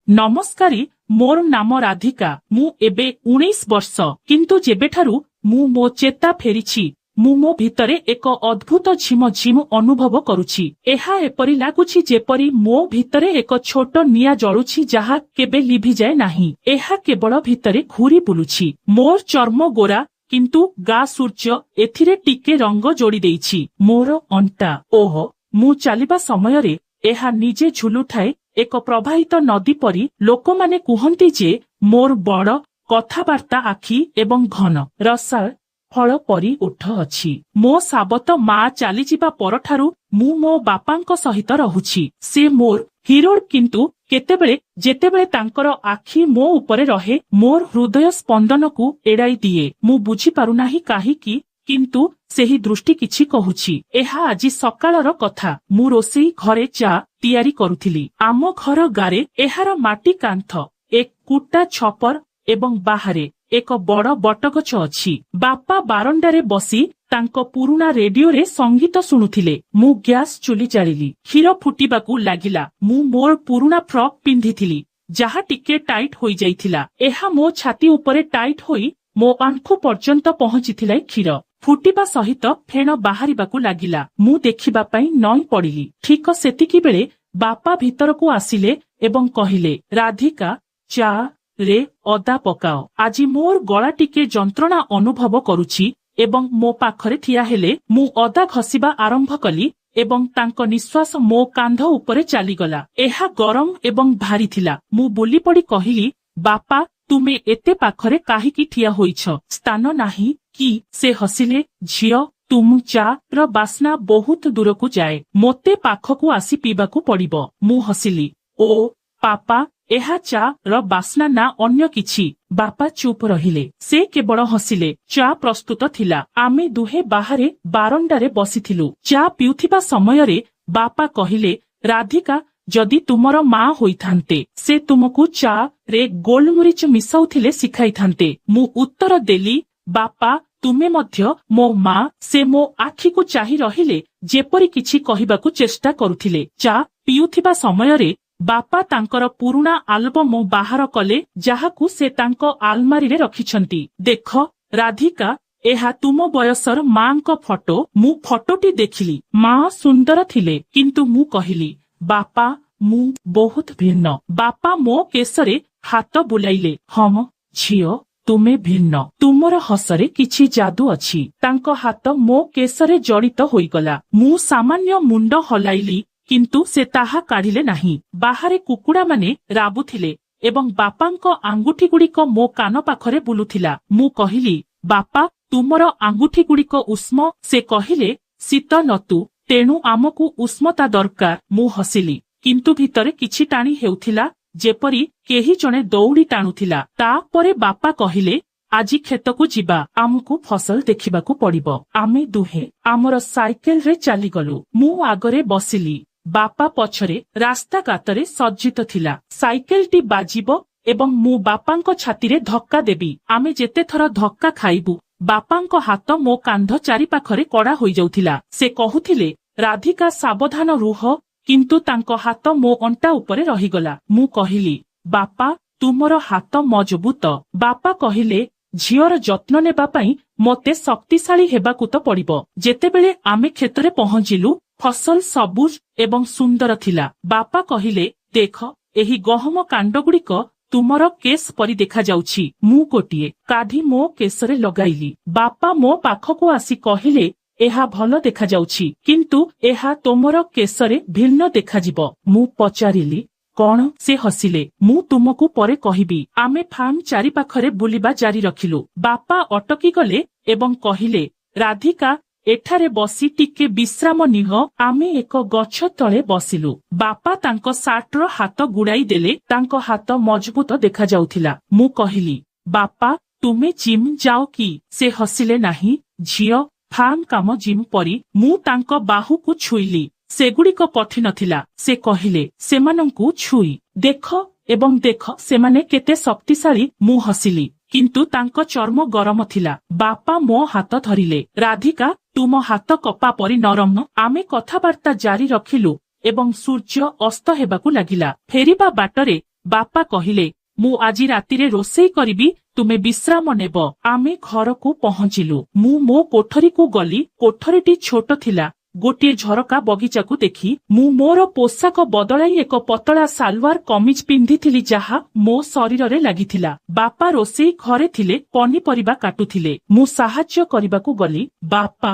नमस्कारी मोर नाम राधिका मु एबे 19 वर्ष किंतु जेबेठारु मु मो चेता फेरिछि मु मो भितरे एक अद्भुत झिम झिम अनुभव करुछि। एहा एपरि लागुछि जेपरि मो भितरे एक छोट निया जळुछि जहा केबे लिभि जाय नाही। एहा केवल भितरे घूरी बुलुछि। मोर चर्म गोरा किंतु गा सूर्य एथिरे टिके रंग जोड़ी देइछि। मोर अंटा ओह मु चलिबा समयरे एहा निजे झुलुठाए एक प्रवाहित नदी परी। लोकमाने कुहंती जे मोर बड़ कथाबार्ता आखि एवं घन रसाळ फल परी उठ अछि। मो साबत मा चली जिबा परठारु मु मो बापांक सहित रहुछि। से मोर हिरो किंतु केतेबेले जेतेबेले तांकर आखि मो उपरे रहे मोर हृदय स्पंदन को एड़ाई दिए। मु बुझी पारु नाही काहीकि किंतु सेही दृष्टि किछि कहुछि। एहा आजि सकाळर कथा। मु रोसेई घरे चा तियारी करुथिली। आम घर गारे एहार माटी कांथ एक कुटा छपर एवं बाहारे एक बड़ बटगछ अछि। बापा बारंडारे बसी तांको पुरुणा रेडियो रे संगीत शुणुथिले। मु गैस चुली जालिली। क्षीर फुटिबाकू लागिला। मु मोर पुरुणा फ्रॉक पिंधिथिली जहा टिके टाइट होई जाइथिला। एहा मो छाती उपरे टाइट होई मो आंखु पर्यंत पहुंचिथिला। क्षीर फुटिबा सहित फेण बाहरिबाकू लागिला। मु देखिबा पई नई पड़िली। ठीक सेतिकी बेले बापा भितरकू आसिले एवं कहिले, राधिका चा रे अदा पकाओ। आजि मोर गला टिके जंत्रणा अनुभव करुछि एवं मो पाखरे ठिया हेले। मु अदा घसिबा आरंभ कली एवं तांको निश्वास मो कांध उपरे चलीगला। एहा गरम एवं भारी थिला। मु बुली पड़ी कहिली, बापा तुमे एते पाखरे काहीकि ठिया होइछ, स्थान नाही कि? से हसिले, झियो तुम चा र बास्ना बहुत दूरकू जाए, मोते पाखकू आसी पीबाकू पड़िबो। मु हसिली, ओ पापा एहा चा र बास्ना ना अन्य किछि। बापा चुप रहिले। से केवल हसिले। चा प्रस्तुत थिला। आमे दुहे बाहरे बारंडारे बसिथिलु। चा पिउथिबा समयरे बापा कहिले, राधिका जदि तुमर मां होइथान्ते से तुमको चा रे गोलमरिच मिसाउथिले सिखाइथान्ते। मु उत्तर देली, बापा तुमे मध्य मो मां। से मो आखि को चाहि रहिले जेपरि किछि कहिबाकू चेष्टा करुथिले। चा पिउथिबा समयरे बापा तांकर पुरुणा आल्बम बाहर कले जाहाकू से तांको आलमारी रे रखिछंती। देख राधिका एहा तुम बयसर मांको फोटो। मु फोटोटी देखिली। मां सुंदर थिले किंतु मु कहिली, बापा मु बहुत भिन्न। बापा मो केसरे हाथ बुलाइले। हम झियो तुमे भिन्न। तुमर हसरे किछि जादू अछि। तांको हाथ मो केसरे जड़ित होइगला। मु सामान्य मुंड हलाइली किंतु से ताहा काढ़िले नाही। बाहरे कुकुड़ा माने राबुथिले एवं बापांको आंगुठी गुड़िक मो कान पाखरे बुलुथिला। मु कहिली, बापा तुमर आंगुठी गुड़िक उष्म। से कहिले, शीत नतु तेणु आमकू उष्मता दरकार। मु हसिली किंतु भितरे किछि टाणी हेउथिला जेपरि केही जणे दौड़ी टाणुथिला। तापरे बापा कहिले, आजि खेतकू जिबा, आमकू फसल देखिबाकू पड़िबो। आमे दुहे आमर साइकेल रे चली गलु। मु आगरे बसिली। बापा पछरे रास्ता गातरे सज्जित थिला। साइकेलटी बाजिबो एवं मु बापांको छातीरे धक्का देबी। आमे जेते थर धक्का खाइबु बापांको हाथ मो कांध चारि पाखरे कड़ा होई जाउथिला। से कहुथिले, राधिका सावधान रुह, किंतु तांको हाथ मो अंटा उपरे रहिगला। मु कहिली, बापा तुमर हाथ मजबूत। बापा कहिले, झियर जत्न नेबा पई मते शक्तिशाली हेबाकू तो पड़िबो। जेतेबेले आमे खेतरे पहुंचिलु फसल सबुज एवं सुंदर थिला। बापा कहिले, देख एही गहम कांड गुड़िक तुमर केस परी देखा जाउछि। मु गोटिए काढ़ी मो केसरे लगाइली। बापा मो पाखकू आसी कहिले, एहा भल देखा जाउछि किंतु एहा तोमर केसरे भिन्न देखा जिवो। मु पचारिली, कौन? से हसिले, मु तुमको परे कहिबी। आमे फार्म चारि पाखरे बुलिबा जारी रखिलु। बापा अटकी गले एवं कहिले, राधिका एठारे बसी टिके विश्राम निह। आमे एक गछ तळे बसिलु। बापा तांको सार्टर हाथ गुड़ाई देले। तांको हाथ मजबूत देखा जाउथिला। मु कहिली, बापा तुमे जिम जाओ कि? से हसिले नाही। झियो फार्म काम जिम परी। मु तांको बाहु को छुईली। सेगुड़िक कठिन थिला। से कहिले, सेमानंकू छुई देख एवं देख सेमाने केते शक्तिशाली। मु हसिली किंतु तांको चर्म गरम थिला। बापा मो हाथ धरिले। राधिका तुम हाथ कपा परी नरम। आमे कथाबार्ता जारी रखिलु एवं सूर्य अस्त हेबाकू लागिला। फेरिबा बाटरे ବାପା କହିଲେ, ମୁଁ ଆଜି ରାତିରେ ରୋଷେଇ କରିବି, ତୁମେ ବିଶ୍ରାମ ନେବ। ଆମେ ଘରକୁ ପହଞ୍ଚିଲୁ। ମୁଁ ମୋ କୋଠରୀକୁ ଗଲି। କୋଠରୀଟି ଛୋଟ ଥିଲା। ଗୋଟିଏ ଝରକା ବଗିଚାକୁ ଦେଖି ମୁଁ ମୋର ପୋଷାକ ବଦଳାଇ ଏକ ପତଳା ସାଲୱାର କମିଜ ପିନ୍ଧିଥିଲି ଯାହା ମୋ ଶରୀରରେ ଲାଗିଥିଲା। ବାପା ରୋଷେଇ ଘରେ ଥିଲେ, ପନିପରିବା କାଟୁଥିଲେ। ମୁଁ ସାହାଯ୍ୟ କରିବାକୁ ଗଲି। ବାପା,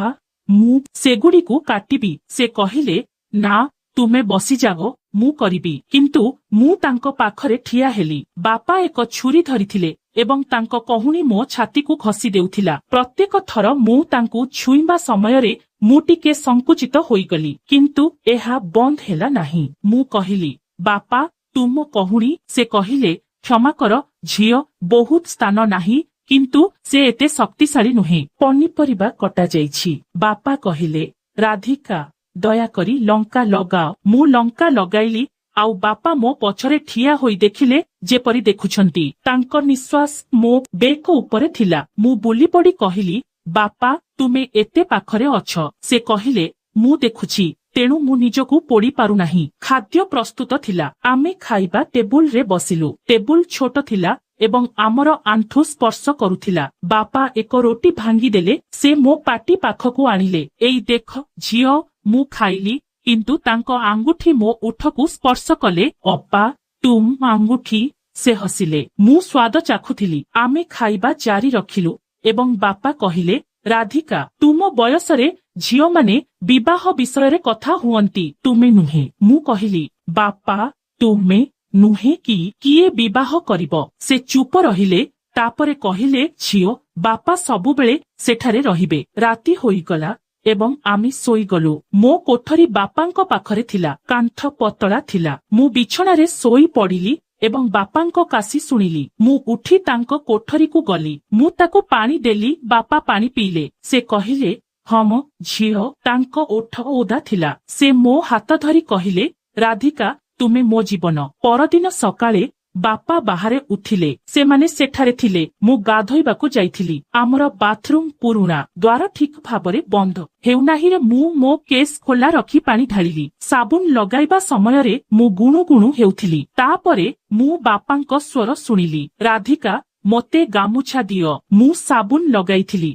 ମୁଁ ସେଗୁଡ଼ିକୁ କାଟିବି। ସେ କହିଲେ, ନା, ତୁମେ ବସିଯାଅ, ମୁଁ କରିବି। କିନ୍ତୁ ମୁଁ ତାଙ୍କ ପାଖରେ ଠିଆ ହେଲି। ବାପା ଏକ ଛୁରୀ ଧରିଥିଲେ ଏବଂ ତାଙ୍କ କହୁଣୀ ମୋ ଛାତିକୁ ଘଷି ଦେଉଥିଲା। ପ୍ରତ୍ୟେକ ଥର ମୁଁ ତାଙ୍କୁ ଛୁଇଁବା ସମୟରେ ମୁଁ ଟିକେ ସଂକୁଚିତ ହୋଇଗଲି, କିନ୍ତୁ ଏହା ବନ୍ଦ ହେଲା ନାହିଁ। ମୁଁ କହିଲି, ବାପା, ତୁମ କହୁଣୀ। ସେ କହିଲେ, କ୍ଷମା କର ଝିଅ, ବହୁତ ସ୍ଥାନ ନାହିଁ, କିନ୍ତୁ ସେ ଏତେ ଶକ୍ତିଶାଳୀ ନୁହେଁ। ପନିପରିବା କଟାଯାଇଛି। ବାପା କହିଲେ, ରାଧିକା, ଦୟାକରି ଲଙ୍କା ଲଗାଅ। ମୁଁ ଲଙ୍କା ଲଗାଇଲି, ଆଉ ବାପା ମୋ ପଛରେ ଠିଆ ହୋଇ ଦେଖିଲେ ଯେପରି ଦେଖୁଛନ୍ତି। ତାଙ୍କ ନିଶ୍ୱାସ ମୋ ବେକ ଉପରେ ଥିଲା। ମୁଁ ବୁଲି ପଡ଼ି କହିଲି, ବାପା, ତୁମେ ଏତେ ପାଖରେ ଅଛ। ସେ କହିଲେ, ମୁଁ ଦେଖୁଛି, ତେଣୁ ମୁଁ ନିଜକୁ ପୋଡ଼ି ପାରୁନାହିଁ। ଖାଦ୍ୟ ପ୍ରସ୍ତୁତ ଥିଲା। ଆମେ ଖାଇବା ଟେବୁଲରେ ବସିଲୁ। ଟେବୁଲ ଛୋଟ ଥିଲା ଏବଂ ଆମର ଆଣ୍ଠୁ ସ୍ପର୍ଶ କରୁଥିଲା। ବାପା ଏକ ରୋଟି ଭାଙ୍ଗିଦେଲେ। ସେ ମୋ ପାଟି ପାଖକୁ ଆଣିଲେ। ଏଇ ଦେଖ ଝିଅ, ମୁଁ ଖାଇଲି, କିନ୍ତୁ ତାଙ୍କ ଆଙ୍ଗୁଠି ମୋ ଓଠକୁ ସ୍ପର୍ଶ କଲେ। ଅପା, ତୁମ ଆଙ୍ଗୁଠି। ସେ ହସିଲେ। ମୁଁ ସ୍ୱାଦ ଚାଖୁଥିଲି। ଆମେ ଖାଇବା ଜାରି ରଖିଲୁ ଏବଂ ବାପା କହିଲେ, ରାଧିକା, ତୁମ ବୟସରେ ଝିଅମାନେ ବିବାହ ବିଷୟରେ କଥା ହୁଅନ୍ତି, ତୁମେ ନୁହେଁ। ମୁଁ କହିଲି, ବାପା, ତୁମେ ନୁହେଁ କି? କିଏ ବିବାହ କରିବ? ସେ ଚୁପ ରହିଲେ। ତାପରେ କହିଲେ, ଝିଅ, ବାପା ସବୁବେଳେ ସେଠାରେ ରହିବେ। ରାତି ହୋଇଗଲା ଏବଂ ଆମେ ଶୋଇଗଲୁ। ମୋ କୋଠରୀ ବାପାଙ୍କ ପାଖରେ ଥିଲା। କାନ୍ଥ ପତଳା ଥିଲା। ମୁଁ ବିଛଣାରେ ଶୋଇ ପଡ଼ିଲି ଏବଂ ବାପାଙ୍କ କାଶି ଶୁଣିଲି। ମୁଁ ଉଠି ତାଙ୍କ କୋଠରୀକୁ ଗଲି। ମୁଁ ତାକୁ ପାଣି ଦେଲି। ବାପା ପାଣି ପିଇଲେ। ସେ କହିଲେ, ହମ ଝିଅ। ତାଙ୍କ ଓଠ ଓଦା ଥିଲା। ସେ ମୋ ହାତ ଧରି କହିଲେ, ରାଧିକା, ତୁମେ ମୋ ଜୀବନ। ପରଦିନ ସକାଳେ ବାପା ବାହାରେ ଉଠିଲେ। ସେମାନେ ସେଠାରେ ଥିଲେ। ମୁଁ ଗାଧୋଇବାକୁ ଯାଇଥିଲି। ଆମର ବାଥରୁମ ପୁରୁଣା, ଦ୍ୱାର ଠିକ ଭାବରେ ବନ୍ଦ ହେଉନାହିଁ। ମୁଁ ମୋ କେସ୍ ଖୋଲା ରଖି ପାଣି ଢାଳିଲି। ସାବୁନ ଲଗାଇବା ସମୟରେ ମୁଁ ଗୁଣୁ ଗୁଣୁ ହେଉଥିଲି। ତାପରେ ମୁଁ ବାପାଙ୍କ ସ୍ୱର ଶୁଣିଲି, ରାଧିକା, ମୋତେ ଗାମୁଛା ଦିଅ। ମୁଁ ସାବୁନ ଲଗାଇଥିଲି।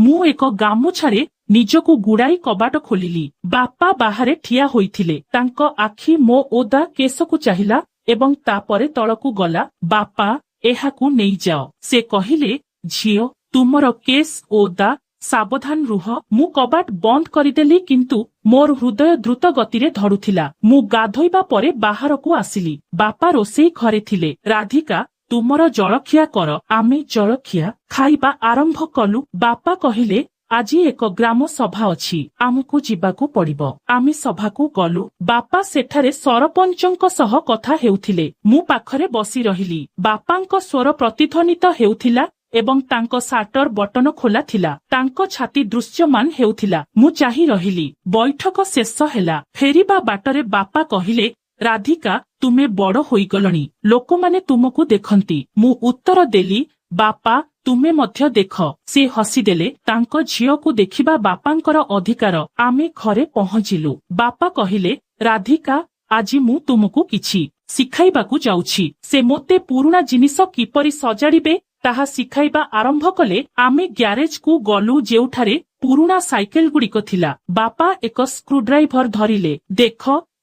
ମୁଁ ଏକ ଗାମୁଛାରେ ନିଜକୁ ଗୁଡାଇ କବାଟ ଖୋଲିଲି। ବାପା ବାହାରେ ଠିଆ ହୋଇଥିଲେ। ତାଙ୍କ ଆଖି ମୋ ଓଦା କେଶକୁ ଚାହିଁଲା ଏବଂ ତାପରେ ତଳକୁ ଗଲା। ବାପା, ଏହାକୁ ନେଇଯାଅ। ସେ କହିଲେ, ଝିଅ, ତୁମର କେସ୍ ଓଦା, ସାବଧାନ ରୁହ। ମୁଁ କବାଟ ବନ୍ଦ କରିଦେଲି, କିନ୍ତୁ ମୋର ହୃଦୟ ଦ୍ରୁତ ଗତିରେ ଧଡୁଥିଲା। ମୁଁ ଗାଧୋଇବା ପରେ ବାହାରକୁ ଆସିଲି। ବାପା ରୋଷେଇ ଘରେ ଥିଲେ। ରାଧିକା, ତୁମର ଜଳଖିଆ କର। ଆମେ ଜଳଖିଆ ଖାଇବା ଆରମ୍ଭ କଲୁ। ବାପା କହିଲେ, ଆଜି ଏକ ଗ୍ରାମ ସଭା ଅଛି, ଆମକୁ ଯିବାକୁ ପଡ଼ିବ। ଆମେ ସଭାକୁ ଗଲୁ। ବାପା ସେଠାରେ ସରପଞ୍ଚଙ୍କ ସହ କଥା ହେଉଥିଲେ। ମୁଁ ପାଖରେ ବସି ରହିଲି। ବାପାଙ୍କ ସ୍ୱର ପ୍ରତିଧ୍ୱନିତ ହେଉଥିଲା ଏବଂ ତାଙ୍କ ସାର୍ଟର ବଟନ ଖୋଲା ଥିଲା। ତାଙ୍କ ଛାତି ଦୃଶ୍ୟମାନ ହେଉଥିଲା। ମୁଁ ଚାହିଁ ରହିଲି। ବୈଠକ ଶେଷ ହେଲା। ଫେରିବା ବାଟରେ ବାପା କହିଲେ, ରାଧିକା, ତୁମେ ବଡ଼ ହୋଇଗଲଣି। ଲୋକମାନେ ତୁମକୁ ଦେଖନ୍ତି। ମୁଁ ଉତ୍ତର ଦେଲି, ବାପା, ତୁମେ ମଧ୍ୟ ଦେଖ। ସେ ହସିଦେଲେ। ତାଙ୍କ ଝିଅକୁ ଦେଖିବା ବାପାଙ୍କର ଅଧିକାର। ଆମେ ଘରେ ପହଞ୍ଚିଲୁ। ବାପା କହିଲେ, ରାଧିକା, ଆଜି ମୁଁ ତୁମକୁ କିଛି ଶିଖାଇବାକୁ ଯାଉଛି। ସେ ମୋତେ ପୁରୁଣା ଜିନିଷ କିପରି ସଜାଡ଼ିବେ ତାହା ଶିଖାଇବା ଆରମ୍ଭ କଲେ। ଆମେ ଗ୍ୟାରେଜକୁ ଗଲୁ ଯେଉଁଠାରେ ପୁରୁଣା ସାଇକେଲ ଗୁଡ଼ିକ ଥିଲା। ବାପା ଏକ ସ୍କ୍ରୁଡ୍ରାଇଭର ଧରିଲେ। ଦେଖ,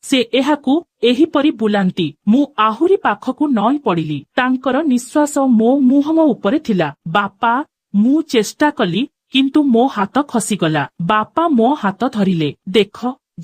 ସେ ଏହାକୁ ଏହିପରି ବୁଲାନ୍ତି। ମୁଁ ଆହୁରି ପାଖକୁ ନଇଁ ପଡ଼ିଲି। ତାଙ୍କର ନିଶ୍ୱାସ ମୋ ମୁହଁ ଉପରେ ଥିଲା। ବାପା, ମୁଁ ଚେଷ୍ଟା କଲି, କିନ୍ତୁ ମୋ ହାତ ଖସିଗଲା। ବାପା ମୋ ହାତ ଧରିଲେ। ଦେଖ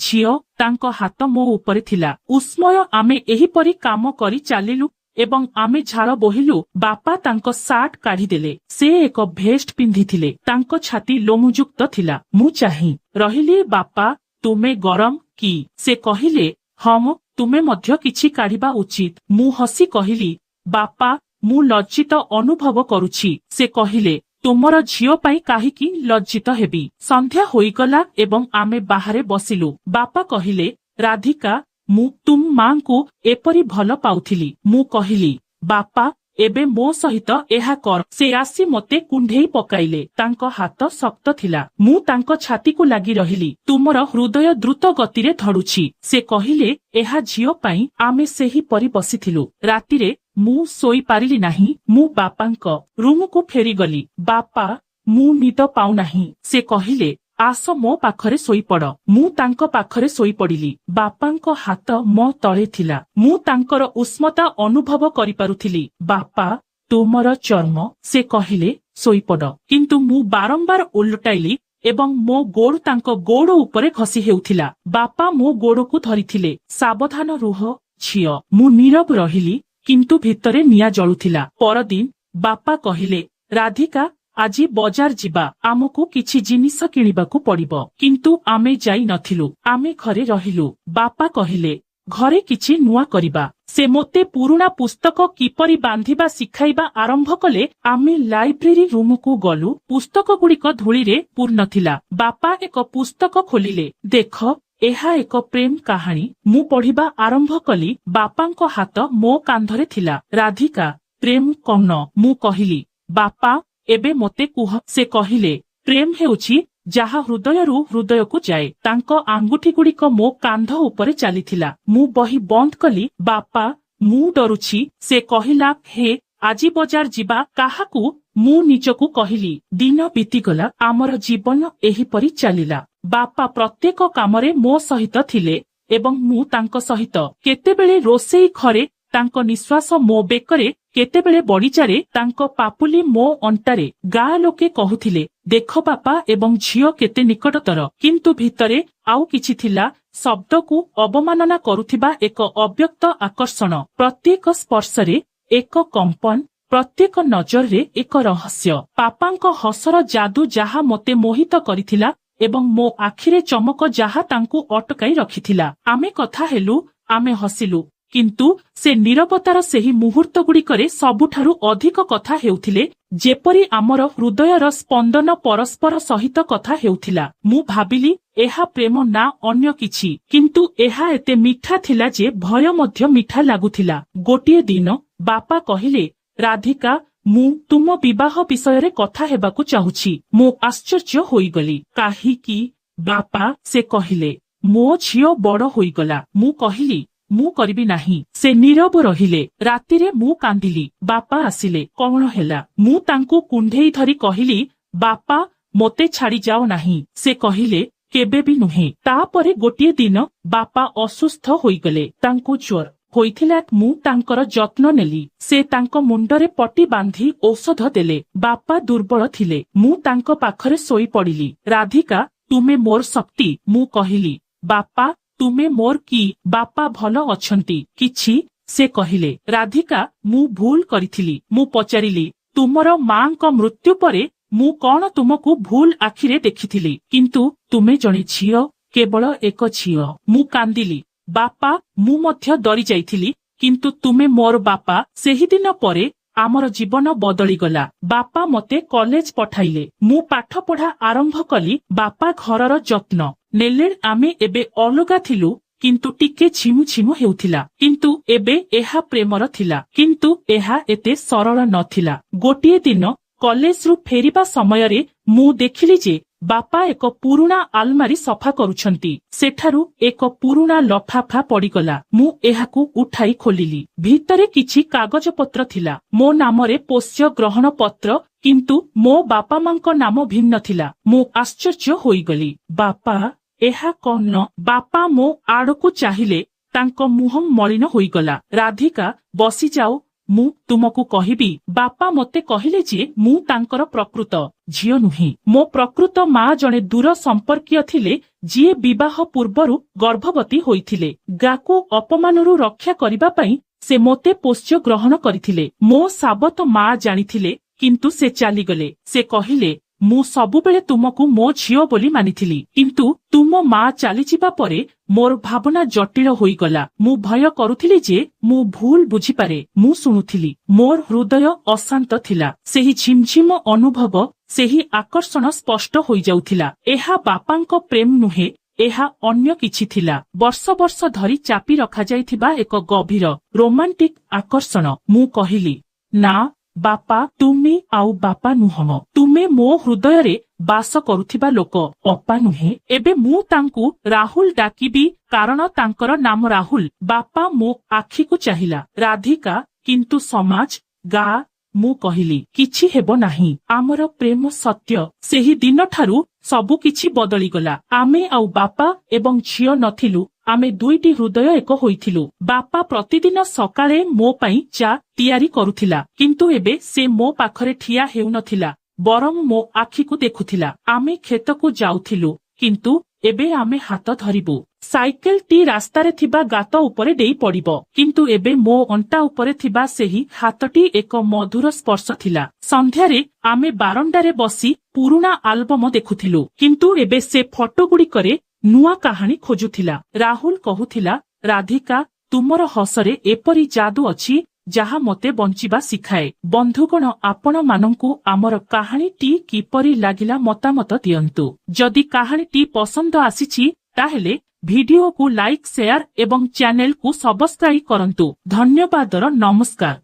ଝିଅ, ତାଙ୍କ ହାତ ମୋ ଉପରେ ଥିଲା। ଉଷ୍ମୟ। ଆମେ ଏହିପରି କାମ କରି ଚାଲିଲୁ ଏବଂ ଆମେ ଝାଳ ବୋହିଲୁ। ବାପା ତାଙ୍କ ସାର୍ଟ କାଢ଼ିଦେଲେ। ସେ ଏକ ଭେଷ୍ଟ ପିନ୍ଧିଥିଲେ। ତାଙ୍କ ଛାତି ଲୋମଯୁକ୍ତ ଥିଲା। ମୁଁ ଚାହିଁ ରହିଲି। ବାପା, ତୁମେ ଗରମ କି? ସେ କହିଲେ, ହମ, ତୁମେ ମଧ୍ୟ କିଛି କାଢ଼ିବା ଉଚିତ। ମୁଁ ହସି କହିଲି, ବାପା, ମୁଁ ଲଜ୍ଜିତ ଅନୁଭବ କରୁଛି। ସେ କହିଲେ, ତୁମର ଝିଅ ପାଇଁ କାହିଁକି ଲଜ୍ଜିତ ହେବି? ସନ୍ଧ୍ୟା ହୋଇଗଲା ଏବଂ ଆମେ ବାହାରେ ବସିଲୁ। ବାପା କହିଲେ, ରାଧିକା, ମୁଁ ତୁମ ମାଙ୍କୁ ଏପରି ଭଲ ପାଉଥିଲି। ମୁଁ କହିଲି, ବାପା, ଏବେ ମୋ ସହିତ ଏହା କର। ସେ ଆସି ମୋତେ କୁଣ୍ଢେଇ ପକାଇଲେ। ତାଙ୍କ ହାତ ଶକ୍ତ ଥିଲା। ମୁଁ ତାଙ୍କ ଛାତିକୁ ଲାଗି ରହିଲି। ତୁମର ହୃଦୟ ଦ୍ରୁତ ଗତିରେ ଧଡୁଛି। ସେ କହିଲେ, ଏହା ଝିଅ ପାଇଁ। ଆମେ ସେହିପରି ବସିଥିଲୁ। ରାତିରେ ମୁଁ ଶୋଇପାରିଲି ନାହିଁ। ମୁଁ ବାପାଙ୍କ ରୁମକୁ ଫେରିଗଲି। ବାପା, ମୁଁ ନିଦ ପାଉନାହିଁ। ସେ କହିଲେ, ଆସ ମୋ ପାଖରେ ଶୋଇପଡ଼। ମୁଁ ତାଙ୍କ ପାଖରେ ଶୋଇପଡ଼ିଲି। ବାପାଙ୍କ ହାତ ମୋ ତଳେ ଥିଲା। ମୁଁ ତାଙ୍କର ଉଷ୍ମତା ଅନୁଭବ କରିପାରୁଥିଲି। ବାପା, ତୁମର ଚର୍ମ। ସେ କହିଲେ, ଶୋଇପଡ଼। କିନ୍ତୁ ମୁଁ ବାରମ୍ବାର ଓଲଟାଇଲି ଏବଂ ମୋ ଗୋଡ଼ ତାଙ୍କ ଗୋଡ଼ ଉପରେ ଘଷି ହେଉଥିଲା। ବାପା ମୋ ଗୋଡ଼କୁ ଧରିଥିଲେ। ସାବଧାନ ରୁହ ଝିଅ। ମୁଁ ନୀରବ ରହିଲି, କିନ୍ତୁ ଭିତରେ ନିଆଁ ଜଳୁଥିଲା। ପରଦିନ ବାପା କହିଲେ, ରାଧିକା, ଆଜି ବଜାର ଯିବା। ଆମକୁ କିଛି ଜିନିଷ କିଣିବାକୁ ପଡ଼ିବ। କିନ୍ତୁ ଆମେ ଯାଇ ନଥିଲୁ। ଆମେ ଘରେ ରହିଲୁ। ବାପା କହିଲେ, ଘରେ କିଛି ନୂଆ କରିବା। ସେ ମୋତେ ପୁରୁଣା ପୁସ୍ତକ କିପରି ବାନ୍ଧିବା ଶିଖାଇବା ଆରମ୍ଭ କଲେ। ଆମେ ଲାଇବ୍ରେରୀ ରୁମକୁ ଗଲୁ। ପୁସ୍ତକଗୁଡ଼ିକ ଧୂଳିରେ ପୂର୍ଣ୍ଣ ଥିଲା। ବାପା ଏକ ପୁସ୍ତକ ଖୋଲିଲେ। ଦେଖ, ଏହା ଏକ ପ୍ରେମ କାହାଣୀ। ମୁଁ ପଢ଼ିବା ଆରମ୍ଭ କଲି। ବାପାଙ୍କ ହାତ ମୋ କାନ୍ଧରେ ଥିଲା। ରାଧିକା, ପ୍ରେମ କଣ? ମୁଁ କହିଲି, ବାପା, ଏବେ ମୋତେ କୁହ। ସେ କହିଲେ, ପ୍ରେମ ହେଉଛି ଯାହା ହୃଦୟରୁ ହୃଦୟକୁ ଯାଏ। ତାଙ୍କ ଆଙ୍ଗୁଠିଗୁଡ଼ିକ ମୋ କାନ୍ଧ ଉପରେ ଚାଲିଥିଲା। ମୁଁ ବହି ବନ୍ଦ କଲି। ବାପା, ମୁଁ ଡରୁଛି। ସେ କହିଲା, ହେ, ଆଜି ବଜାର ଯିବା। କାହାକୁ? ମୁଁ ନିଜକୁ କହିଲି। ଦିନ ବିତିଗଲା। ଆମର ଜୀବନ ଏହିପରି ଚାଲିଲା। ବାପା ପ୍ରତ୍ୟେକ କାମରେ ମୋ ସହିତ ଥିଲେ ଏବଂ ମୁଁ ତାଙ୍କ ସହିତ। କେତେବେଳେ ରୋଷେଇ ଘରେ ତାଙ୍କ ନିଶ୍ୱାସ ମୋ ବେକରେ, କେତେବେଳେ ବଗିଚାରେ ତାଙ୍କ ପାପୁଲି ମୋ ଅଣ୍ଟାରେ। ଗାଁ ଲୋକେ କହୁଥିଲେ, ଦେଖ ବାପା ଏବଂ ଝିଅ କେତେ ନିକଟତର। କିନ୍ତୁ ଭିତରେ ଆଉ କିଛି ଥିଲା। ଶବ୍ଦକୁ ଅବମାନନା କରୁଥିବା ଏକ ଅବ୍ୟକ୍ତ ଆକର୍ଷଣ। ପ୍ରତ୍ୟେକ ସ୍ପର୍ଶରେ ଏକ କମ୍ପନ, ପ୍ରତ୍ୟେକ ନଜରରେ ଏକ ରହସ୍ୟ। ବାପାଙ୍କ ହସର ଯାଦୁ ଯାହା ମୋତେ ମୋହିତ କରିଥିଲା ଏବଂ ମୋ ଆଖିରେ ଚମକ ଯାହା ତାଙ୍କୁ ଅଟକାଇ ରଖିଥିଲା। ଆମେ କଥା ହେଲୁ, ଆମେ ହସିଲୁ। କିନ୍ତୁ ସେ ନୀରବତାର ସେହି ମୁହୂର୍ତ୍ତଗୁଡ଼ିକରେ ସବୁଠାରୁ ଅଧିକ କଥା ହେଉଥିଲେ, ଯେପରି ଆମର ହୃଦୟର ସ୍ପନ୍ଦନ ପରସ୍ପର ସହିତ କଥା ହେଉଥିଲା। ମୁଁ ଭାବିଲି, ଏହା ପ୍ରେମ ନା ଅନ୍ୟ କିଛି। କିନ୍ତୁ ଏହା ଏତେ ମିଠା ଥିଲା ଯେ ଭୟ ମଧ୍ୟ ମିଠା ଲାଗୁଥିଲା। ଗୋଟିଏ ଦିନ ବାପା କହିଲେ, ରାଧିକା, ମୁଁ ତୁମ ବିବାହ ବିଷୟରେ କଥା ହେବାକୁ ଚାହୁଁଛି। ମୁଁ ଆଶ୍ଚର୍ଯ୍ୟ ହୋଇଗଲି। କାହିଁକି ବାପା? ସେ କହିଲେ, ମୋ ଝିଅ ବଡ଼ ହୋଇଗଲା। ମୁଁ କହିଲି, ମୁଁ କରିବି ନାହିଁ। ସେ ନୀରବ ରହିଲେ। ରାତିରେ ମୁଁ କାନ୍ଦିଲି। ବାପା ଆସିଲେ। କଣ ହେଲା? ମୁଁ ତାଙ୍କୁ କୁଣ୍ଢେଇ ଧରି କହିଲି, ବାପା, ମୋତେ ଛାଡ଼ି ଯାଅ ନାହିଁ। ସେ କହିଲେ, କେବେ ବି ନୁହେଁ। ତାପରେ ଗୋଟିଏ ଦିନ ବାପା ଅସୁସ୍ଥ ହୋଇଗଲେ। ତାଙ୍କୁ ଜ୍ୱର ହୋଇଥିଲା। ମୁଁ ତାଙ୍କର ଯତ୍ନ ନେଲି। ସେ ତାଙ୍କ ମୁଣ୍ଡରେ ପଟି ବାନ୍ଧି ଔଷଧ ଦେଲେ। ବାପା ଦୁର୍ବଳ ଥିଲେ। ମୁଁ ତାଙ୍କ ପାଖରେ ଶୋଇପଡ଼ିଲି। ରାଧିକା, ତୁମେ ମୋର ଶକ୍ତି। ମୁଁ କହିଲି, ବାପା, ତୁମେ ମୋର କି? ବାପା ଭଲ ଅଛନ୍ତି? କିଛି? ସେ କହିଲେ, ରାଧିକା, ମୁଁ ଭୁଲ କରିଥିଲି। ମୁଁ ପଚାରିଲି, ତୁମର ମାଙ୍କ ମୃତ୍ୟୁ ପରେ ମୁଁ କଣ ତୁମକୁ ଭୁଲ ଆଖିରେ ଦେଖିଥିଲି? କିନ୍ତୁ ତୁମେ ଜଣେ ଝିଅ, କେବଳ ଏକ ଝିଅ। ମୁଁ କାନ୍ଦିଲି। ବାପା, ମୁଁ ମଧ୍ୟ ଡରି ଯାଇଥିଲି। କିନ୍ତୁ ତୁମେ ମୋର ବାପା। ସେହିଦିନ ପରେ ଆମର ଜୀବନ ବଦଳିଗଲା। ବାପା ମୋତେ କଲେଜ ପଠାଇଲେ। ମୁଁ ପାଠ ପଢ଼ା ଆରମ୍ଭ କଲି। ବାପା ଘରର ଯତ୍ନ ନେଲେ। ଆମେ ଏବେ ଅଲଗା ଥିଲୁ, କିନ୍ତୁ ଟିକେ ଝିମୁ ଝିମୁ ହେଉଥିଲା। କିନ୍ତୁ ଏବେ ଏହା ପ୍ରେମର ଥିଲା। କିନ୍ତୁ ଏହା ଏତେ ସରଳ ନଥିଲା। ଗୋଟିଏ ଦିନ କଲେଜରୁ ଫେରିବା ସମୟରେ ମୁଁ ଦେଖିଲି ଯେ ବାପା ଏକ ପୁରୁଣା ଆଲମାରୀ ସଫା କରୁଛନ୍ତି। ସେଠାରୁ ଏକ ପୁରୁଣା ଲଫାଫା ପଡ଼ିଗଲା। ମୁଁ ଏହାକୁ ଉଠାଇ ଖୋଲିଲି। ଭିତରେ କିଛି କାଗଜପତ୍ର ଥିଲା। ମୋ ନାମରେ ପୋଷ୍ୟ ଗ୍ରହଣ ପତ୍ର, କିନ୍ତୁ ମୋ ବାପା ମାଙ୍କ ନାମ ଭିନ୍ନ ଥିଲା। ମୁଁ ଆଶ୍ଚର୍ଯ୍ୟ ହୋଇଗଲି। ବାପା, ଏହା କଣ? ବାପା ମୋ ଆଡ଼କୁ ଚାହିଁଲେ। ତାଙ୍କ ମୁହଁ ମଳିନ ହୋଇଗଲା। ରାଧିକା, ବସିଯାଉ, ମୁଁ ତୁମକୁ କହିବି। ବାପା ମୋତେ କହିଲେ ଯେ ମୁଁ ତାଙ୍କର ପ୍ରକୃତ ଝିଅ ନୁହେଁ। ମୋ ପ୍ରକୃତ ମା ଜଣେ ଦୂର ସମ୍ପର୍କୀୟ ଥିଲେ, ଯିଏ ବିବାହ ପୂର୍ବରୁ ଗର୍ଭବତୀ ହୋଇଥିଲେ। ଗାକୁ ଅପମାନରୁ ରକ୍ଷା କରିବା ପାଇଁ ସେ ମୋତେ ପୋଷ୍ୟ ଗ୍ରହଣ କରିଥିଲେ। ମୋ ସାବତ ମା ଜାଣିଥିଲେ, କିନ୍ତୁ ସେ ଚାଲିଗଲେ। ସେ କହିଲେ, ମୁଁ ସବୁବେଳେ ତୁମକୁ ମୋ ଝିଅ ବୋଲି ମାନିଥିଲି। କିନ୍ତୁ ତୁମ ମା ଚାଲିଯିବା ପରେ ମୋର ଭାବନା ଜଟିଳ ହୋଇଗଲା। ମୁଁ ଭୟ କରୁଥିଲି ଯେ ମୁଁ ଭୁଲ ବୁଝିପାରେ। ମୁଁ ଶୁଣୁଥିଲି। ମୋର ହୃଦୟ ଅଶାନ୍ତ ଥିଲା। ସେହି ଝିମଝିମ ଅନୁଭବ, ସେହି ଆକର୍ଷଣ ସ୍ପଷ୍ଟ ହୋଇଯାଉଥିଲା। ଏହା ବାପାଙ୍କ ପ୍ରେମ ନୁହେଁ, ଏହା ଅନ୍ୟ କିଛି ଥିଲା। ବର୍ଷ ଧରି ଚାପି ରଖାଯାଇଥିବା ଏକ ଗଭୀର ରୋମାଣ୍ଟିକ ଆକର୍ଷଣ। ମୁଁ କହିଲି, ନା ବାପା, ତୁମେ ଆଉ ବାପା ନୁହଁ। ତୁମେ ମୋ ହୃଦୟରେ ବାସ କରୁଥିବା ଲୋକ, ଅପା ନୁହେଁ। ଏବେ ମୁଁ ତାଙ୍କୁ ରାହୁଲ ଡାକିବି, କାରଣ ତାଙ୍କର ନାମ ରାହୁଲ। ବାପା ମୋ ଆଖିକୁ ଚାହିଁଲା। ରାଧିକା, କିନ୍ତୁ ସମାଜ, ଗାଁ। ମୁଁ କହିଲି, କିଛି ହେବ ନାହିଁ। ଆମର ପ୍ରେମ ସତ୍ୟ। ସେହି ଦିନଠାରୁ ସବୁକିଛି ବଦଳିଗଲା। ଆମେ ଆଉ ବାପା ଏବଂ ଝିଅ ନଥିଲୁ, ଆମେ ଦୁଇଟି ହୃଦୟ ଏକ ହୋଇଥିଲୁ। ବାପା ପ୍ରତିଦିନ ସକାଳେ ମୋ ପାଇଁ ଚା ତିଆରି କରୁଥିଲା, କିନ୍ତୁ ଏବେ ସେ ମୋ ପାଖରେ ଠିଆ ହେଉନଥିଲା, ବରଂ ମୋ ଆଖିକୁ ଦେଖୁଥିଲା। ଆମେ କ୍ଷେତକୁ ଯାଉଥିଲୁ, କିନ୍ତୁ ଏବେ ଆମେ ହାତ ଧରିବୁ। ସାଇକେଲଟି ରାସ୍ତାରେ ଥିବା ଗାତ ଉପରେ ଡେଇଁ ପଡ଼ିବ, କିନ୍ତୁ ଏବେ ମୋ ଅଣ୍ଟା ଉପରେ ଥିବା ସେହି ହାତଟି ଏକ ମଧୁର ସ୍ପର୍ଶ ଥିଲା। ସନ୍ଧ୍ୟାରେ ଆମେ ବାରଣ୍ଡାରେ ବସି ପୁରୁଣା ଆଲବମ ଦେଖୁଥିଲୁ, କିନ୍ତୁ ଏବେ ସେ ଫଟୋଗୁଡ଼ିକରେ ନୂଆ କାହାଣୀ ଖୋଜୁଥିଲା। ରାହୁଲ କହୁଥିଲା, ରାଧିକା, ତୁମର ହସରେ ଏପରି ଯାଦୁ ଅଛି ଯାହା ମୋତେ ବଞ୍ଚିବା ଶିଖାଏ। ବନ୍ଧୁଗଣ, ଆପଣମାନଙ୍କୁ ଆମର କାହାଣୀଟି କିପରି ଲାଗିଲା ମତାମତ ଦିଅନ୍ତୁ। ଯଦି କାହାଣୀଟି ପସନ୍ଦ ଆସିଛି ତାହେଲେ ଭିଡିଓକୁ ଲାଇକ୍, ସେୟାର ଏବଂ ଚ୍ୟାନେଲକୁ ସବସ୍କ୍ରାଇବ କରନ୍ତୁ। ଧନ୍ୟବାଦର ନମସ୍କାର।